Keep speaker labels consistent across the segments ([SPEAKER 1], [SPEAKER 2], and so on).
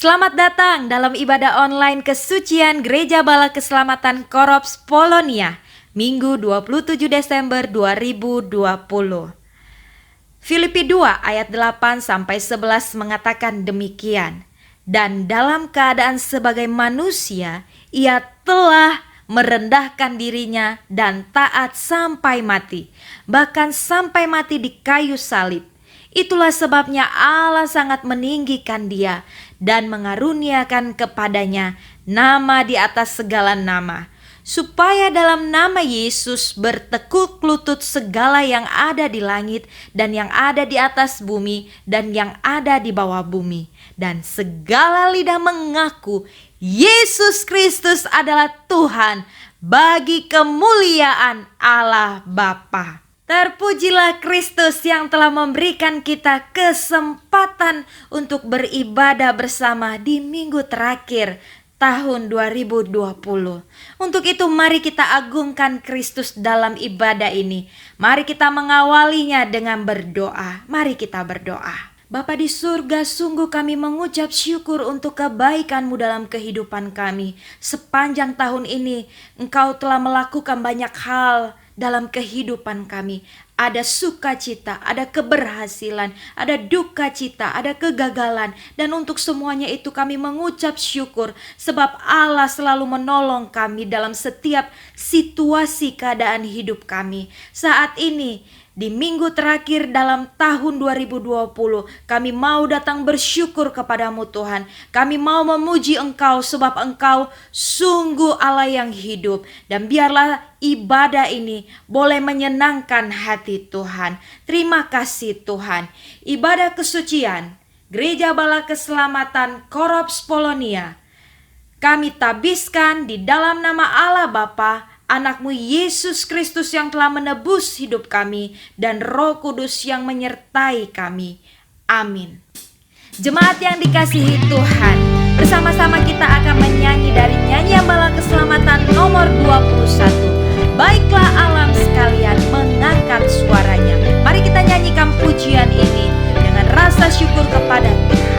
[SPEAKER 1] Selamat datang dalam ibadah online kesucian Gereja Bala Keselamatan Korops Polonia, Minggu 27 Desember 2020. Filipi 2 ayat 8 sampai 11 mengatakan demikian. Dan dalam keadaan sebagai manusia, ia telah merendahkan dirinya dan taat sampai mati, bahkan sampai mati di kayu salib. Itulah sebabnya Allah sangat meninggikan dia dan mengaruniakan kepadanya nama di atas segala nama, supaya dalam nama Yesus bertekuk lutut segala yang ada di langit dan yang ada di atas bumi dan yang ada di bawah bumi, dan segala lidah mengaku Yesus Kristus adalah Tuhan, bagi kemuliaan Allah Bapa. Terpujilah Kristus yang telah memberikan kita kesempatan untuk beribadah bersama di minggu terakhir tahun 2020. Untuk itu mari kita agungkan Kristus dalam ibadah ini. Mari kita mengawalinya dengan berdoa. Mari kita berdoa. Bapa di surga, sungguh kami mengucap syukur untuk kebaikan-Mu dalam kehidupan kami. Sepanjang tahun ini Engkau telah melakukan banyak hal dalam kehidupan kami. Ada sukacita, ada keberhasilan, ada duka cita, ada kegagalan. Dan untuk semuanya itu kami mengucap syukur, sebab Allah selalu menolong kami dalam setiap situasi keadaan hidup kami. Saat ini di minggu terakhir dalam tahun 2020, kami mau datang bersyukur kepadamu Tuhan. Kami mau memuji Engkau sebab Engkau sungguh Allah yang hidup. Dan biarlah ibadah ini boleh menyenangkan hati Tuhan. Terima kasih Tuhan. Ibadah kesucian Gereja Bala Keselamatan Korops Polonia kami tabiskan di dalam nama Allah Bapa, Anak-Mu Yesus Kristus yang telah menebus hidup kami, dan Roh Kudus yang menyertai kami. Amin. Jemaat yang dikasihi Tuhan, bersama-sama kita akan menyanyi dari nyanyian Bala Keselamatan nomor 21. Baiklah alam sekalian mengangkat suaranya. Mari kita nyanyikan pujian ini dengan rasa syukur kepada Tuhan.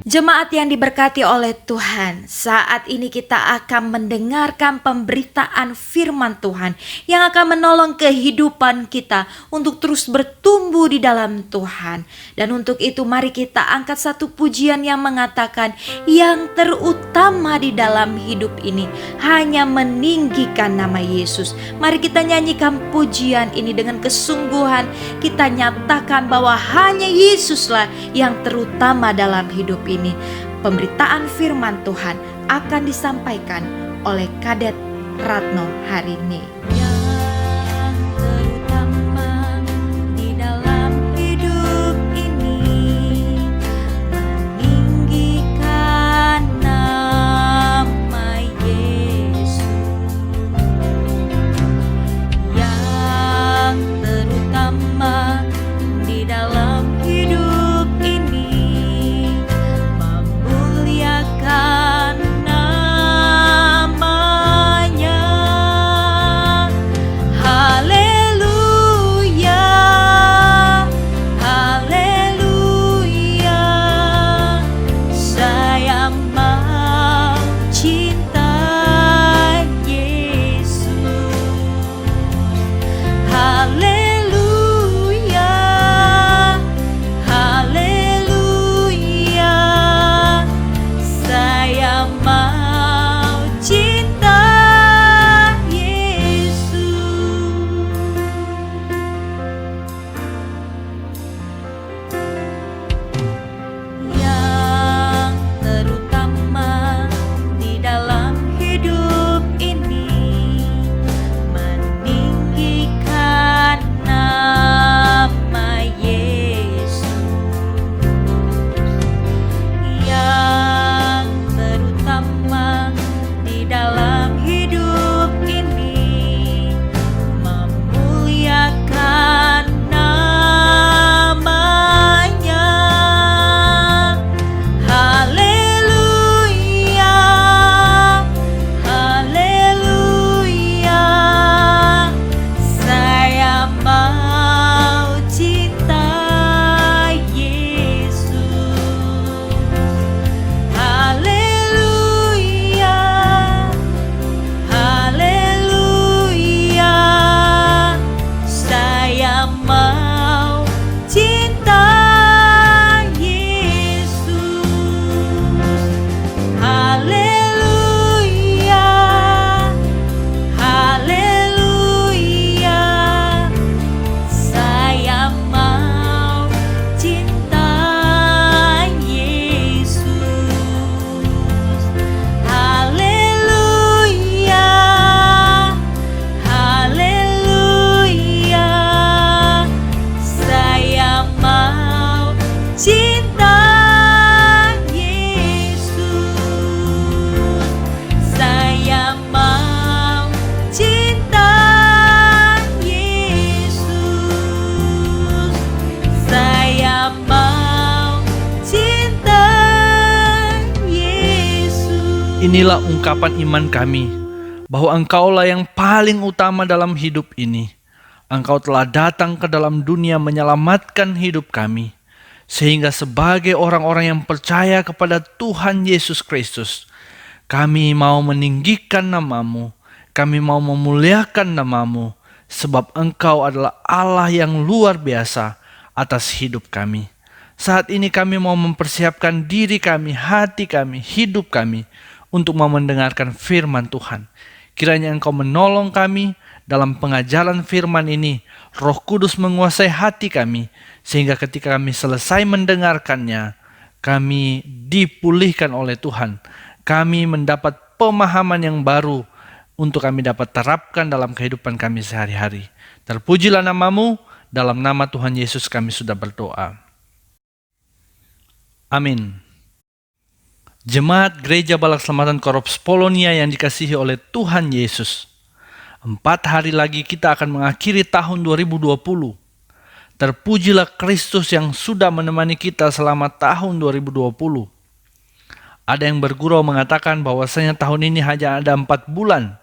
[SPEAKER 1] Jemaat yang diberkati oleh Tuhan, saat ini kita akan mendengarkan pemberitaan firman Tuhan yang akan menolong kehidupan kita untuk terus bertumbuh di dalam Tuhan. Dan untuk itu mari kita angkat satu pujian yang mengatakan, yang terutama di dalam hidup ini hanya meninggikan nama Yesus. Mari kita nyanyikan pujian ini dengan kesungguhan. Kita nyatakan bahwa hanya Yesuslah yang terutama dalam hidup ini. Pemberitaan firman Tuhan akan disampaikan oleh Kadet Ratno hari ini. Yang terutama di dalam hidup ini meninggikan nama Yesus. Yang terutama di dalam hidup ini memuliakan namanya.
[SPEAKER 2] Inilah ungkapan iman kami, bahwa Engkaulah yang paling utama dalam hidup ini. Engkau telah datang ke dalam dunia menyelamatkan hidup kami, sehingga sebagai orang-orang yang percaya kepada Tuhan Yesus Kristus, kami mau meninggikan nama-Mu, kami mau memuliakan nama-Mu, sebab Engkau adalah Allah yang luar biasa atas hidup kami. Saat ini kami mau mempersiapkan diri kami, hati kami, hidup kami, untuk mau mendengarkan firman Tuhan. Kiranya Engkau menolong kami dalam pengajaran firman ini. Roh Kudus menguasai hati kami, sehingga ketika kami selesai mendengarkannya, kami dipulihkan oleh Tuhan. Kami mendapat pemahaman yang baru untuk kami dapat terapkan dalam kehidupan kami sehari-hari. Terpujilah nama-Mu, dalam nama Tuhan Yesus kami sudah berdoa. Amin. Jemaat Gereja Balak Selamatan Korps Polonia yang dikasihi oleh Tuhan Yesus, 4 hari lagi kita akan mengakhiri tahun 2020. Terpujilah Kristus yang sudah menemani kita selama tahun 2020. Ada yang bergurau mengatakan bahwasanya tahun ini hanya ada 4 bulan.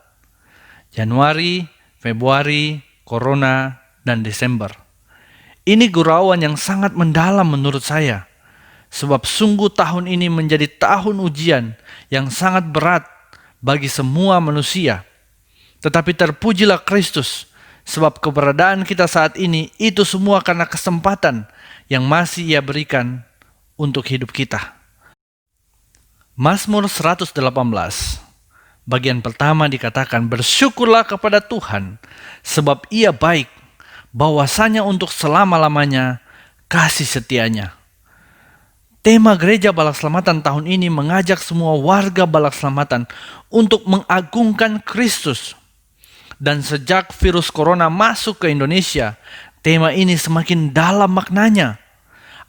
[SPEAKER 2] Januari, Februari, Corona, dan Desember. Ini gurauan yang sangat mendalam menurut saya. Sebab sungguh tahun ini menjadi tahun ujian yang sangat berat bagi semua manusia. Tetapi terpujilah Kristus, sebab keberadaan kita saat ini itu semua karena kesempatan yang masih Ia berikan untuk hidup kita. Mazmur 118, bagian pertama dikatakan, bersyukurlah kepada Tuhan, sebab Ia baik, bahwasanya untuk selama-lamanya kasih setianya. Tema Gereja Balak Selamatan tahun ini mengajak semua warga Balak Selamatan untuk mengagungkan Kristus. Dan sejak virus corona masuk ke Indonesia, tema ini semakin dalam maknanya.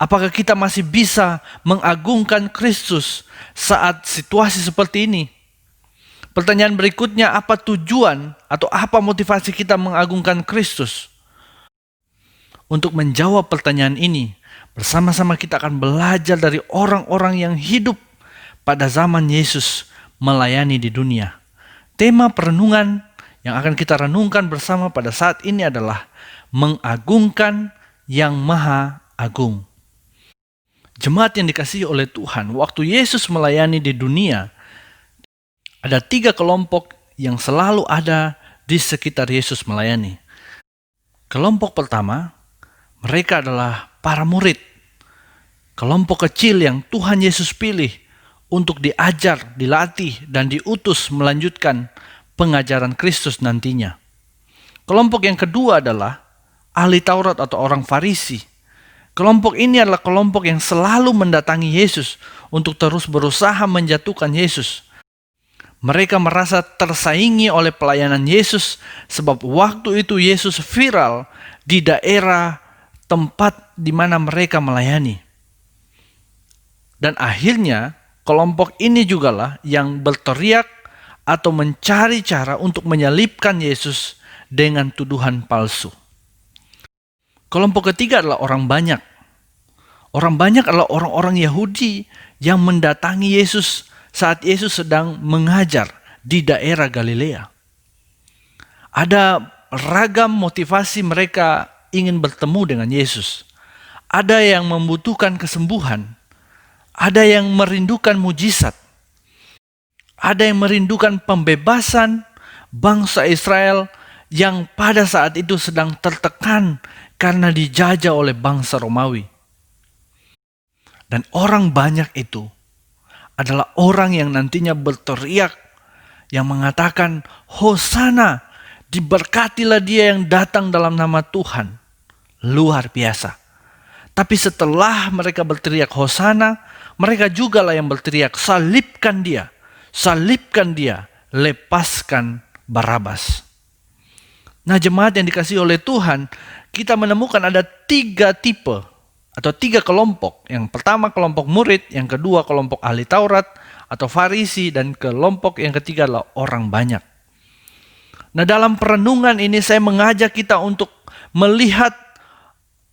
[SPEAKER 2] Apakah kita masih bisa mengagungkan Kristus saat situasi seperti ini? Pertanyaan berikutnya, apa tujuan atau apa motivasi kita mengagungkan Kristus? Untuk menjawab pertanyaan ini, bersama-sama kita akan belajar dari orang-orang yang hidup pada zaman Yesus melayani di dunia. Tema perenungan yang akan kita renungkan bersama pada saat ini adalah mengagungkan yang Maha Agung. Jemaat yang dikasihi oleh Tuhan, waktu Yesus melayani di dunia, ada 3 kelompok yang selalu ada di sekitar Yesus melayani. Kelompok pertama, mereka adalah para murid. Kelompok kecil yang Tuhan Yesus pilih untuk diajar, dilatih, dan diutus melanjutkan pengajaran Kristus nantinya. Kelompok yang kedua adalah ahli Taurat atau orang Farisi. Kelompok ini adalah kelompok yang selalu mendatangi Yesus untuk terus berusaha menjatuhkan Yesus. Mereka merasa tersaingi oleh pelayanan Yesus sebab waktu itu Yesus viral di daerah tempat di mana mereka melayani. Dan akhirnya kelompok ini jugalah yang berteriak atau mencari cara untuk menyalibkan Yesus dengan tuduhan palsu. Kelompok ketiga adalah orang banyak. Orang banyak adalah orang-orang Yahudi yang mendatangi Yesus saat Yesus sedang mengajar di daerah Galilea. Ada ragam motivasi mereka ingin bertemu dengan Yesus. Ada yang membutuhkan kesembuhan. Ada yang merindukan mujizat. Ada yang merindukan pembebasan bangsa Israel yang pada saat itu sedang tertekan karena dijajah oleh bangsa Romawi. Dan orang banyak itu adalah orang yang nantinya berteriak, yang mengatakan, Hosana, diberkatilah dia yang datang dalam nama Tuhan. Luar biasa. Tapi setelah mereka berteriak Hosana, mereka juga lah yang berteriak, salibkan dia, lepaskan Barabas. Nah, jemaat yang dikasihi oleh Tuhan, kita menemukan ada 3 tipe atau 3 kelompok. Yang pertama kelompok murid, yang kedua kelompok ahli Taurat atau Farisi, dan kelompok yang ketiga adalah orang banyak. Nah, dalam perenungan ini saya mengajak kita untuk melihat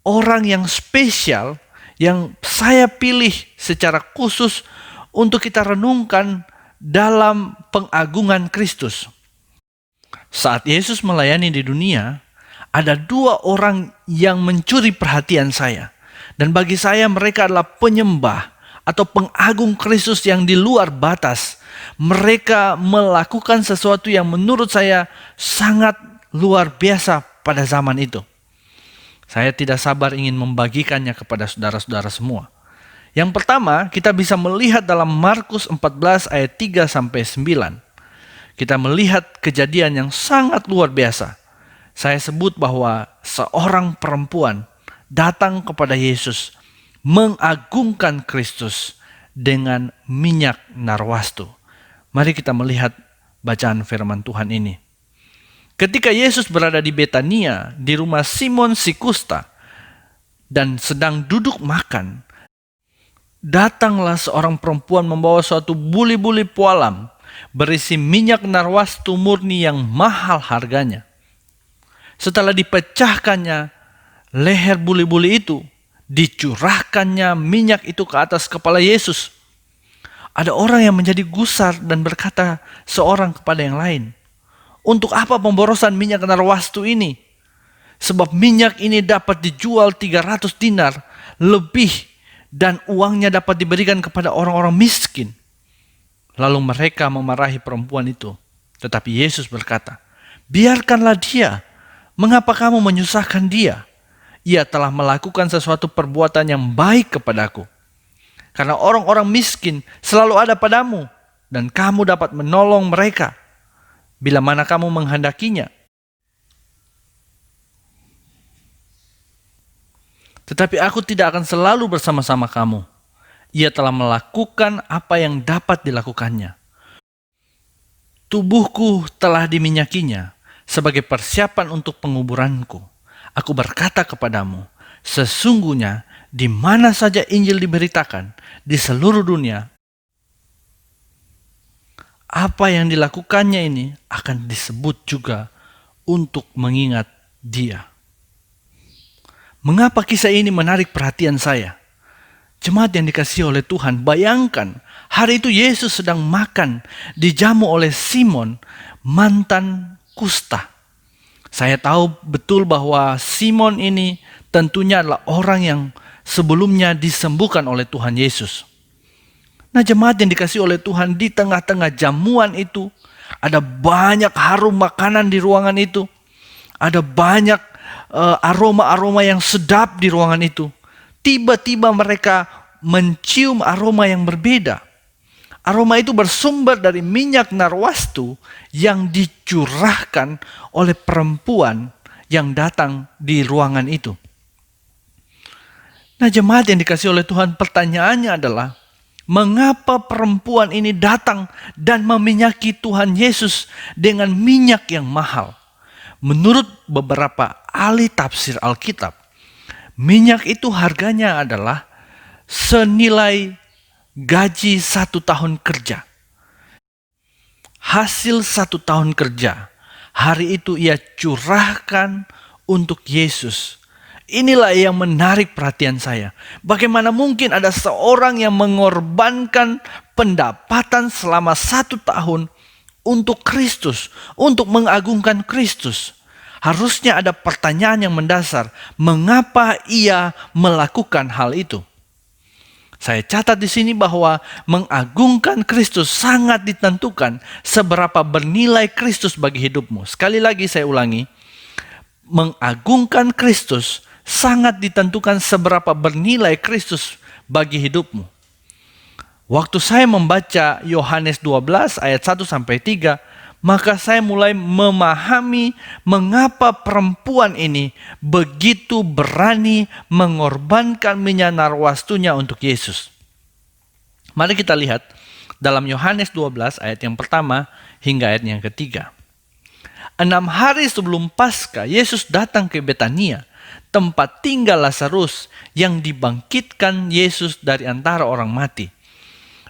[SPEAKER 2] orang yang spesial yang saya pilih secara khusus untuk kita renungkan dalam pengagungan Kristus. Saat Yesus melayani di dunia, ada dua orang yang mencuri perhatian saya. Dan bagi saya mereka adalah penyembah atau pengagung Kristus yang di luar batas. Mereka melakukan sesuatu yang menurut saya sangat luar biasa pada zaman itu. Saya tidak sabar ingin membagikannya kepada saudara-saudara semua. Yang pertama, kita bisa melihat dalam Markus 14 ayat 3-9. Kita melihat kejadian yang sangat luar biasa. Saya sebut bahwa seorang perempuan datang kepada Yesus, mengagungkan Kristus dengan minyak narwastu. Mari kita melihat bacaan firman Tuhan ini. Ketika Yesus berada di Betania, di rumah Simon si kusta, dan sedang duduk makan, datanglah seorang perempuan membawa suatu buli-buli pualam berisi minyak narwastu murni yang mahal harganya. Setelah dipecahkannya leher buli-buli itu, dicurahkannya minyak itu ke atas kepala Yesus. Ada orang yang menjadi gusar dan berkata seorang kepada yang lain, "Untuk apa pemborosan minyak narwastu ini? Sebab minyak ini dapat dijual 300 dinar lebih dan uangnya dapat diberikan kepada orang-orang miskin." Lalu mereka memarahi perempuan itu. Tetapi Yesus berkata, "Biarkanlah dia. Mengapa kamu menyusahkan dia? Ia telah melakukan sesuatu perbuatan yang baik kepadaku. Karena orang-orang miskin selalu ada padamu, dan kamu dapat menolong mereka bila mana kamu menghendakinya. Tetapi aku tidak akan selalu bersama-sama kamu. Ia telah melakukan apa yang dapat dilakukannya. Tubuhku telah diminyakinya sebagai persiapan untuk penguburanku. Aku berkata kepadamu, sesungguhnya di mana saja Injil diberitakan di seluruh dunia, apa yang dilakukannya ini akan disebut juga untuk mengingat dia." Mengapa kisah ini menarik perhatian saya? Jemaat yang dikasihi oleh Tuhan, bayangkan hari itu Yesus sedang makan, dijamu oleh Simon, mantan kusta. Saya tahu betul bahwa Simon ini tentunya adalah orang yang sebelumnya disembuhkan oleh Tuhan Yesus. Nah, jemaat yang dikasihi oleh Tuhan, di tengah-tengah jamuan itu ada banyak harum makanan di ruangan itu. Ada banyak aroma-aroma yang sedap di ruangan itu. Tiba-tiba mereka mencium aroma yang berbeda. Aroma itu bersumber dari minyak narwastu yang dicurahkan oleh perempuan yang datang di ruangan itu. Nah, jemaat yang dikasihi oleh Tuhan, pertanyaannya adalah, mengapa perempuan ini datang dan meminyaki Tuhan Yesus dengan minyak yang mahal? Menurut beberapa ahli tafsir Alkitab, minyak itu harganya adalah senilai gaji 1 tahun kerja. Hasil 1 tahun kerja, hari itu ia curahkan untuk Yesus. Inilah yang menarik perhatian saya. Bagaimana mungkin ada seorang yang mengorbankan pendapatan selama 1 tahun untuk Kristus, untuk mengagungkan Kristus? Harusnya ada pertanyaan yang mendasar, mengapa ia melakukan hal itu? Saya catat di sini bahwa mengagungkan Kristus sangat ditentukan seberapa bernilai Kristus bagi hidupmu. Sekali lagi saya ulangi, mengagungkan Kristus sangat ditentukan seberapa bernilai Kristus bagi hidupmu. Waktu saya membaca Yohanes 12 ayat 1-3, maka saya mulai memahami mengapa perempuan ini begitu berani mengorbankan minyak narwastunya untuk Yesus. Mari kita lihat dalam Yohanes 12 ayat yang pertama hingga ayat yang ketiga. 6 hari sebelum Paskah, Yesus datang ke Betania, tempat tinggal Lazarus yang dibangkitkan Yesus dari antara orang mati.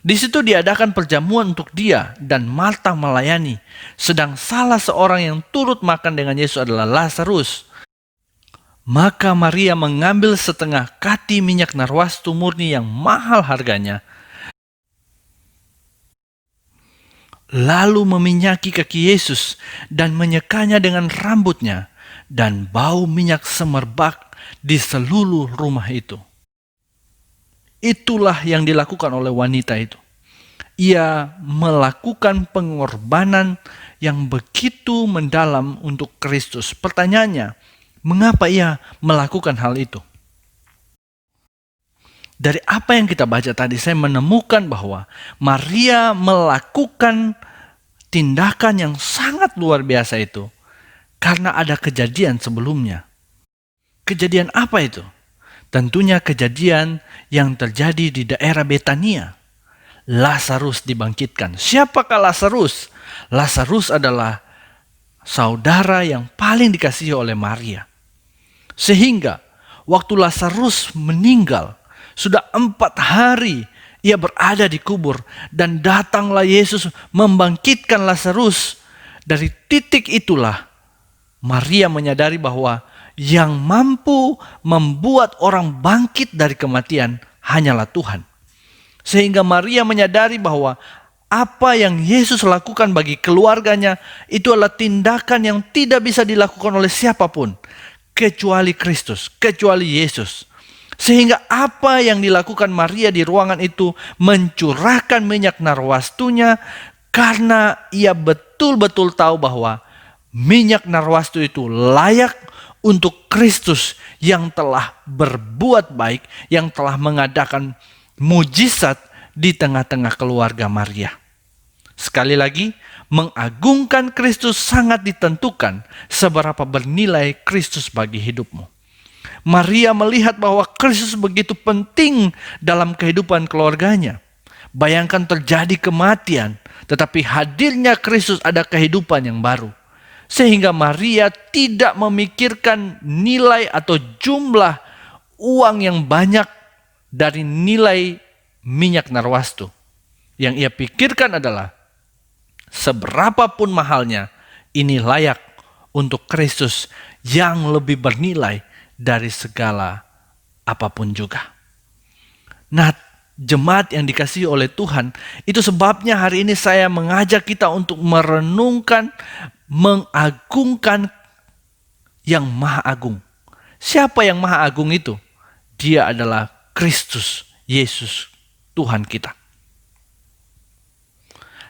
[SPEAKER 2] Di situ diadakan perjamuan untuk dia dan Marta melayani. Sedang salah seorang yang turut makan dengan Yesus adalah Lazarus. Maka Maria mengambil setengah kati minyak narwastu murni yang mahal harganya lalu meminyaki kaki Yesus dan menyekanya dengan rambutnya, dan bau minyak semerbak di seluruh rumah itu. Itulah yang dilakukan oleh wanita itu. Ia melakukan pengorbanan yang begitu mendalam untuk Kristus. Pertanyaannya, mengapa ia melakukan hal itu? Dari apa yang kita baca tadi, saya menemukan bahwa Maria melakukan tindakan yang sangat luar biasa itu karena ada kejadian sebelumnya. Kejadian apa itu? Tentunya kejadian yang terjadi di daerah Betania. Lazarus dibangkitkan. Siapakah Lazarus? Lazarus adalah saudara yang paling dikasihi oleh Maria. Sehingga waktu Lazarus meninggal, sudah 4 hari ia berada di kubur, dan datanglah Yesus membangkitkan Lazarus. Dari titik itulah Maria menyadari bahwa yang mampu membuat orang bangkit dari kematian hanyalah Tuhan. Sehingga Maria menyadari bahwa apa yang Yesus lakukan bagi keluarganya itu adalah tindakan yang tidak bisa dilakukan oleh siapapun kecuali Kristus, kecuali Yesus. Sehingga apa yang dilakukan Maria di ruangan itu mencurahkan minyak narwastunya, karena ia betul-betul tahu bahwa minyak narwastu itu layak untuk Kristus yang telah berbuat baik, yang telah mengadakan mujizat di tengah-tengah keluarga Maria. Sekali lagi, mengagungkan Kristus sangat ditentukan seberapa bernilai Kristus bagi hidupmu. Maria melihat bahwa Kristus begitu penting dalam kehidupan keluarganya. Bayangkan terjadi kematian, tetapi hadirnya Kristus ada kehidupan yang baru. Sehingga Maria tidak memikirkan nilai atau jumlah uang yang banyak dari nilai minyak narwastu. Yang ia pikirkan adalah seberapapun mahalnya, ini layak untuk Kristus yang lebih bernilai dari segala apapun juga. Nah, jemaat yang dikasihi oleh Tuhan, itu sebabnya hari ini saya mengajak kita untuk merenungkan, mengagungkan yang Maha Agung. Siapa yang Maha Agung itu? Dia adalah Kristus Yesus, Tuhan kita.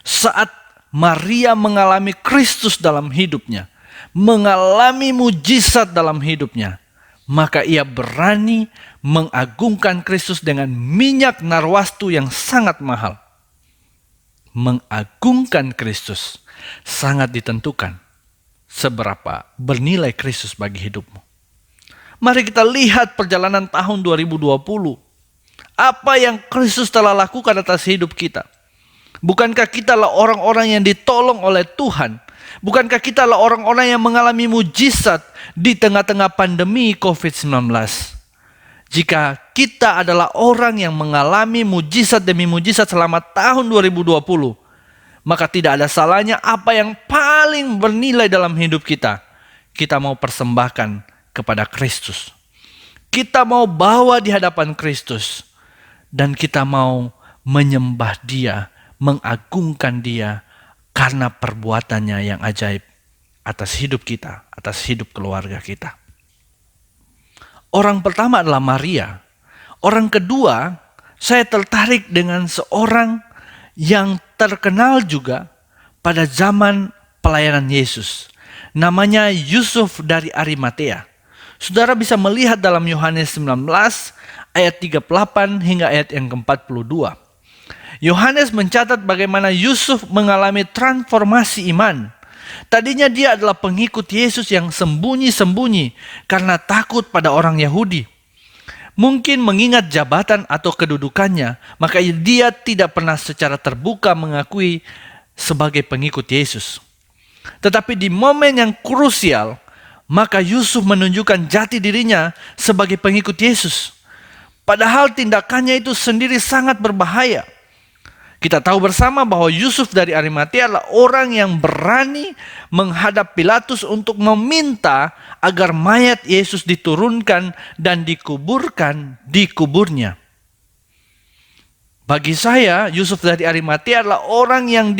[SPEAKER 2] Saat Maria mengalami Kristus dalam hidupnya, mengalami mujizat dalam hidupnya, maka ia berani mengagungkan Kristus dengan minyak narwastu yang sangat mahal. Mengagungkan Kristus sangat ditentukan seberapa bernilai Kristus bagi hidupmu. Mari kita lihat perjalanan tahun 2020. Apa yang Kristus telah lakukan atas hidup kita? Bukankah kita lah orang-orang yang ditolong oleh Tuhan? Bukankah kita lah orang-orang yang mengalami mujizat di tengah-tengah pandemi COVID-19? Jika kita adalah orang yang mengalami mujizat demi mujizat selama tahun 2020, maka tidak ada salahnya apa yang paling bernilai dalam hidup kita mau persembahkan kepada Kristus. Kita mau bawa di hadapan Kristus, dan kita mau menyembah Dia, mengagungkan Dia karena perbuatannya yang ajaib atas hidup kita, atas hidup keluarga kita. Orang pertama adalah Maria. Orang kedua, saya tertarik dengan seorang yang terkenal juga pada zaman pelayanan Yesus. Namanya Yusuf dari Arimatea. Saudara bisa melihat dalam Yohanes 19 ayat 38 hingga ayat yang ke-42. Yohanes mencatat bagaimana Yusuf mengalami transformasi iman. Tadinya dia adalah pengikut Yesus yang sembunyi-sembunyi karena takut pada orang Yahudi. Mungkin mengingat jabatan atau kedudukannya, maka dia tidak pernah secara terbuka mengakui sebagai pengikut Yesus. Tetapi di momen yang krusial, maka Yusuf menunjukkan jati dirinya sebagai pengikut Yesus. Padahal tindakannya itu sendiri sangat berbahaya. Kita tahu bersama bahwa Yusuf dari Arimatea adalah orang yang berani menghadap Pilatus untuk meminta agar mayat Yesus diturunkan dan dikuburkan di kuburnya. Bagi saya, Yusuf dari Arimatea adalah orang yang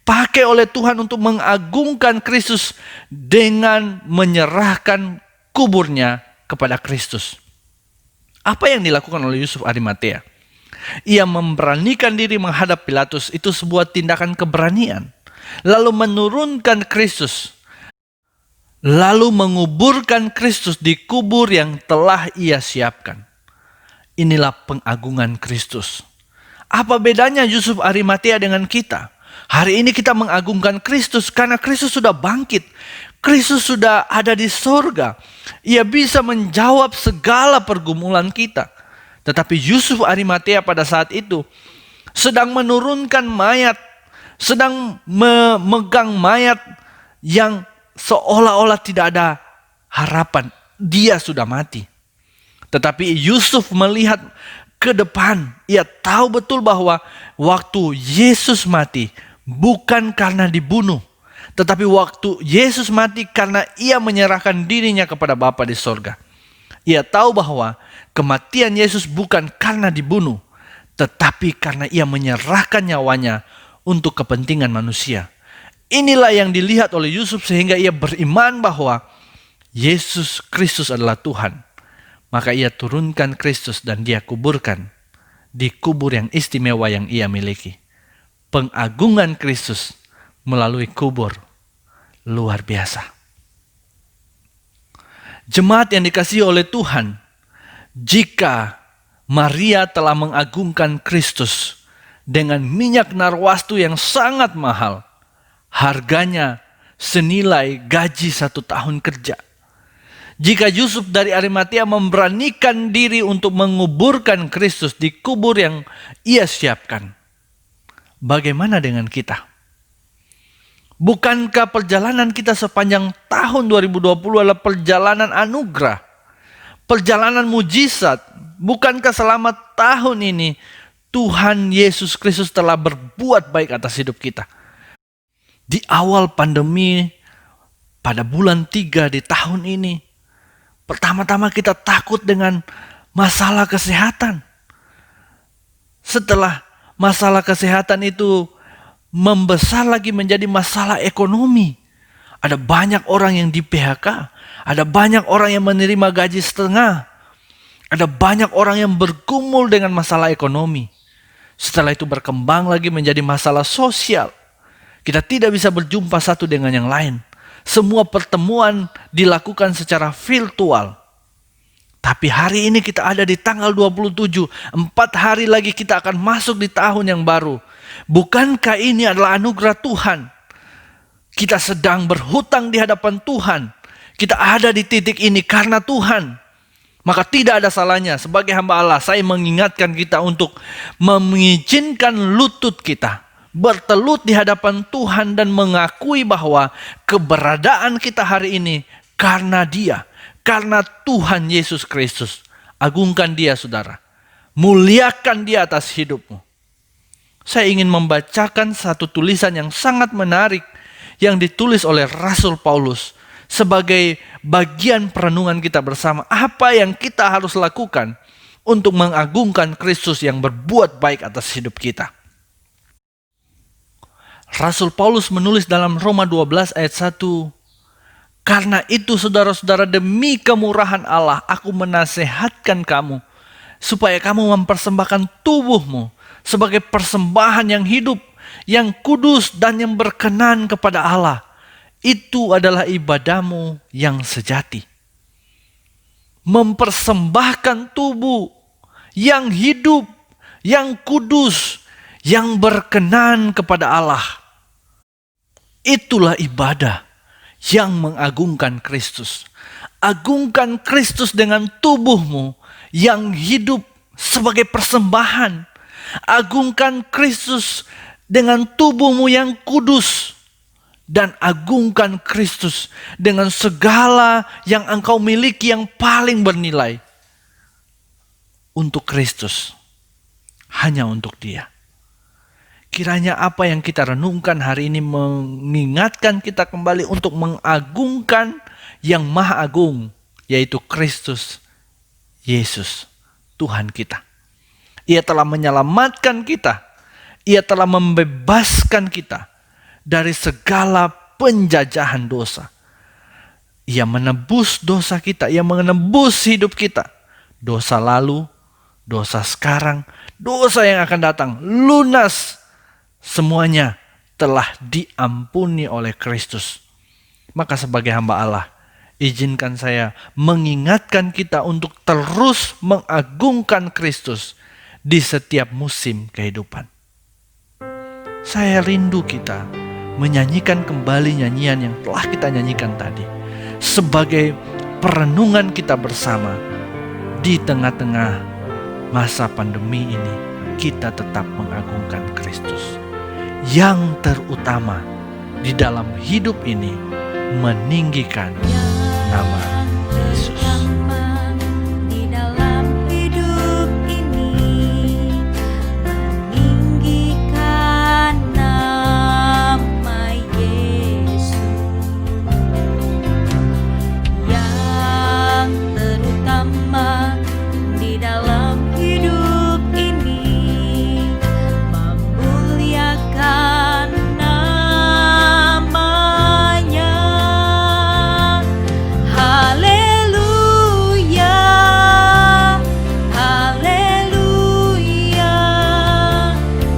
[SPEAKER 2] dipakai oleh Tuhan untuk mengagungkan Kristus dengan menyerahkan kuburnya kepada Kristus. Apa yang dilakukan oleh Yusuf Arimatea? Ia memberanikan diri menghadap Pilatus, itu sebuah tindakan keberanian. Lalu menurunkan Kristus, lalu menguburkan Kristus di kubur yang telah ia siapkan. Inilah pengagungan Kristus. Apa bedanya Yusuf Arimatea dengan kita? Hari ini kita mengagungkan Kristus karena Kristus sudah bangkit. Kristus sudah ada di sorga. Ia bisa menjawab segala pergumulan kita. Tetapi Yusuf Arimatea pada saat itu sedang menurunkan mayat, sedang memegang mayat yang seolah-olah tidak ada harapan. Dia sudah mati. Tetapi Yusuf melihat ke depan. Ia tahu betul bahwa waktu Yesus mati bukan karena dibunuh. Tetapi waktu Yesus mati karena ia menyerahkan dirinya kepada Bapa di sorga. Ia tahu bahwa kematian Yesus bukan karena dibunuh. Tetapi karena ia menyerahkan nyawanya untuk kepentingan manusia. Inilah yang dilihat oleh Yusuf sehingga ia beriman bahwa Yesus Kristus adalah Tuhan. Maka ia turunkan Kristus dan dia kuburkan di kubur yang istimewa yang ia miliki. Pengagungan Kristus melalui kubur luar biasa. Jemaat yang dikasihi oleh Tuhan, jika Maria telah mengagungkan Kristus dengan minyak narwastu yang sangat mahal, harganya senilai gaji 1 tahun kerja. Jika Yusuf dari Arimatea memberanikan diri untuk menguburkan Kristus di kubur yang ia siapkan, bagaimana dengan kita? Bukankah perjalanan kita sepanjang tahun 2020 adalah perjalanan anugerah, perjalanan mujizat? Bukankah selama tahun ini Tuhan Yesus Kristus telah berbuat baik atas hidup kita? Di awal pandemi, pada bulan 3 di tahun ini, pertama-tama kita takut dengan masalah kesehatan. Setelah masalah kesehatan itu membesar lagi menjadi masalah ekonomi. Ada banyak orang yang di PHK. Ada banyak orang yang menerima gaji setengah. Ada banyak orang yang bergumul dengan masalah ekonomi. Setelah itu berkembang lagi menjadi masalah sosial. Kita tidak bisa berjumpa satu dengan yang lain. Semua pertemuan dilakukan secara virtual. Tapi hari ini kita ada di tanggal 27. 4 hari lagi kita akan masuk di tahun yang baru. Bukankah ini adalah anugerah Tuhan? Kita sedang berhutang di hadapan Tuhan. Kita ada di titik ini karena Tuhan. Maka tidak ada salahnya sebagai hamba Allah saya mengingatkan kita untuk mengizinkan lutut kita bertelut di hadapan Tuhan dan mengakui bahwa keberadaan kita hari ini karena Dia, karena Tuhan Yesus Kristus. Agungkan Dia, saudara. Muliakan Dia atas hidupmu. Saya ingin membacakan satu tulisan yang sangat menarik yang ditulis oleh Rasul Paulus sebagai bagian perenungan kita bersama. Apa yang kita harus lakukan untuk mengagungkan Kristus yang berbuat baik atas hidup kita. Rasul Paulus menulis dalam Roma 12 ayat 1. Karena itu saudara-saudara, demi kemurahan Allah aku menasehatkan kamu supaya kamu mempersembahkan tubuhmu sebagai persembahan yang hidup, yang kudus dan yang berkenan kepada Allah. Itu adalah ibadahmu yang sejati. Mempersembahkan tubuh yang hidup, yang kudus, yang berkenan kepada Allah. Itulah ibadah yang mengagungkan Kristus. Agungkan Kristus dengan tubuhmu yang hidup sebagai persembahan. Agungkan Kristus dengan tubuhmu yang kudus. Dan agungkan Kristus dengan segala yang engkau miliki yang paling bernilai. Untuk Kristus. Hanya untuk Dia. Kiranya apa yang kita renungkan hari ini mengingatkan kita kembali untuk mengagungkan yang maha agung, yaitu Kristus Yesus, Tuhan kita. Ia telah menyelamatkan kita. Ia telah membebaskan kita dari segala penjajahan dosa. Ia menebus dosa kita, ia menebus hidup kita. Dosa lalu, dosa sekarang, dosa yang akan datang, lunas. Semuanya telah diampuni oleh Kristus. Maka sebagai hamba Allah, izinkan saya mengingatkan kita untuk terus mengagungkan Kristus di setiap musim kehidupan. Saya rindu kita menyanyikan kembali nyanyian yang telah kita nyanyikan tadi, sebagai perenungan kita bersama di tengah-tengah masa pandemi ini. Kita tetap mengagungkan Kristus. Yang terutama di dalam hidup ini, meninggikan nama Yesus.
[SPEAKER 1] Di dalam hidup ini, meninggikan nama Yesus. Yang terutama di dalam hidup ini, memuliakan namanya. Haleluya, haleluya.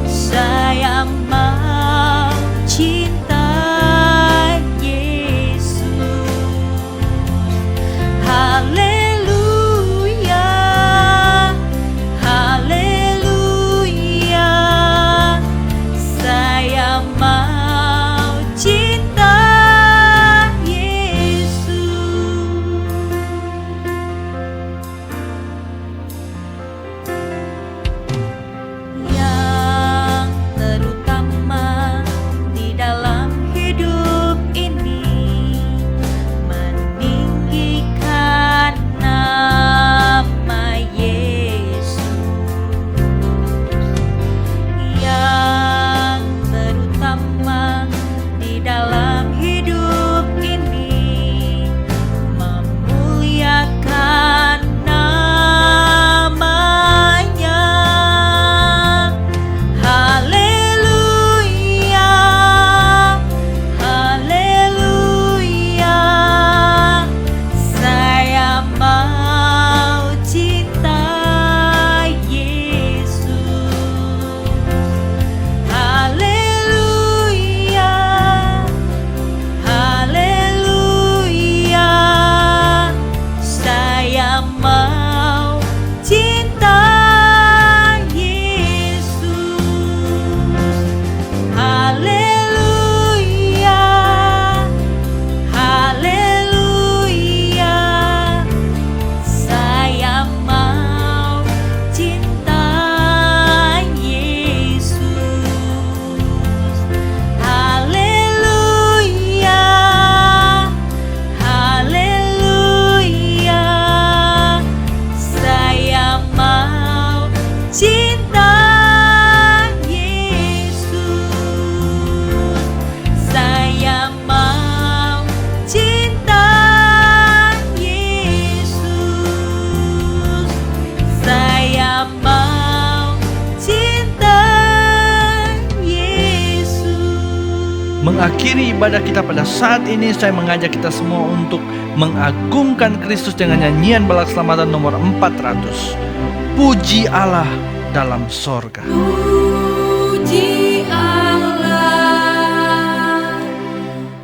[SPEAKER 1] Saya mau cinta Yesus. Haleluya, haleluya. Saya mau cinta Yesus. Yang terutama di dalam hidup ini, meninggikan nama Yesus. Yang terutama di dalam hidup ini, memuliakan namanya. Haleluya, haleluya. Saya mau cinta Yesus. Haleluya, haleluya. Saya mau cinta Yesus. Haleluya, haleluya. Saya mau cinta Yesus. Haleluya, haleluya. Saya mau cinta Yesus. Saya mau cinta Yesus. Saya mau cinta Yesus.
[SPEAKER 2] Mengakhiri ibadah kita pada saat ini, saya mengajak kita semua untuk mengagungkan Kristus dengan nyanyian balak selamatan nomor 400. Puji Allah dalam sorga.
[SPEAKER 1] Puji Allah,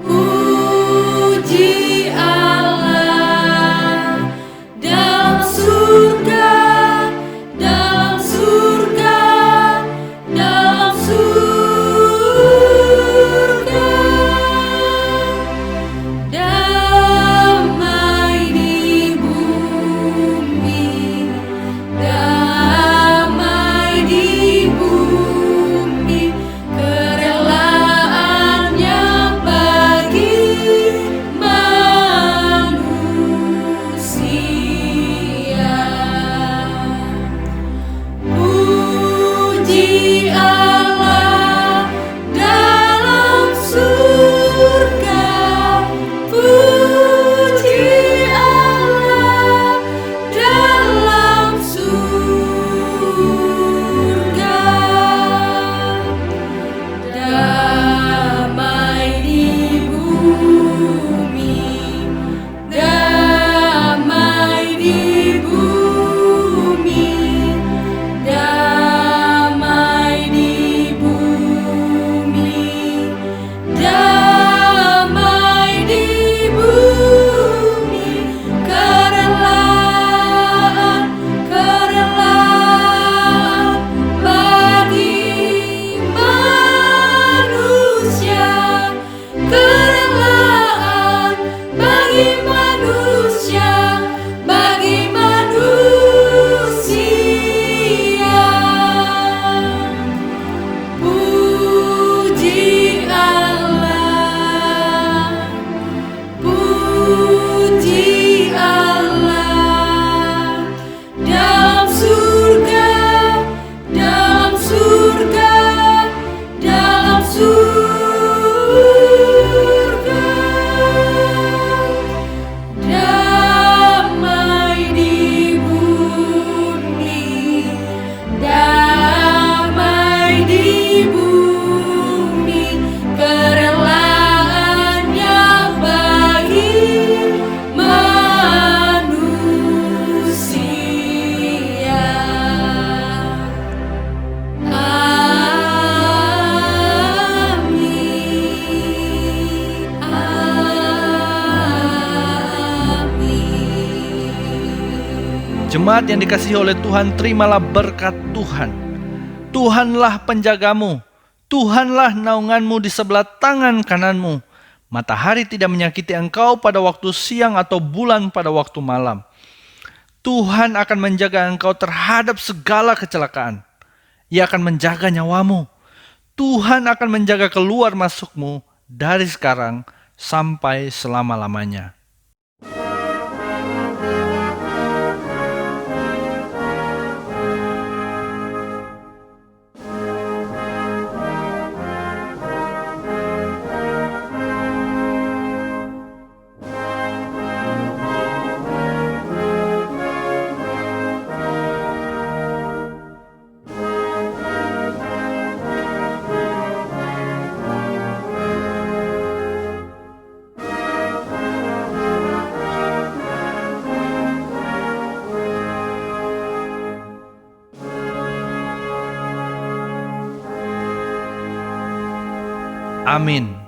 [SPEAKER 1] puji Allah dalam surga, dalam surga, dalam surga. Damai di bumi, damai di bumi, kerelaannya bagi manusia. Puji Allah dalam surga, puji Allah dalam surga. Damai
[SPEAKER 2] Jemaat yang dikasihi oleh Tuhan, terimalah berkat Tuhan. Tuhanlah penjagamu, Tuhanlah naunganmu di sebelah tangan kananmu. Matahari tidak menyakiti engkau pada waktu siang atau bulan pada waktu malam. Tuhan akan menjaga engkau terhadap segala kecelakaan. Ia akan menjaga nyawamu. Tuhan akan menjaga keluar masukmu dari sekarang sampai selama-lamanya. Amin.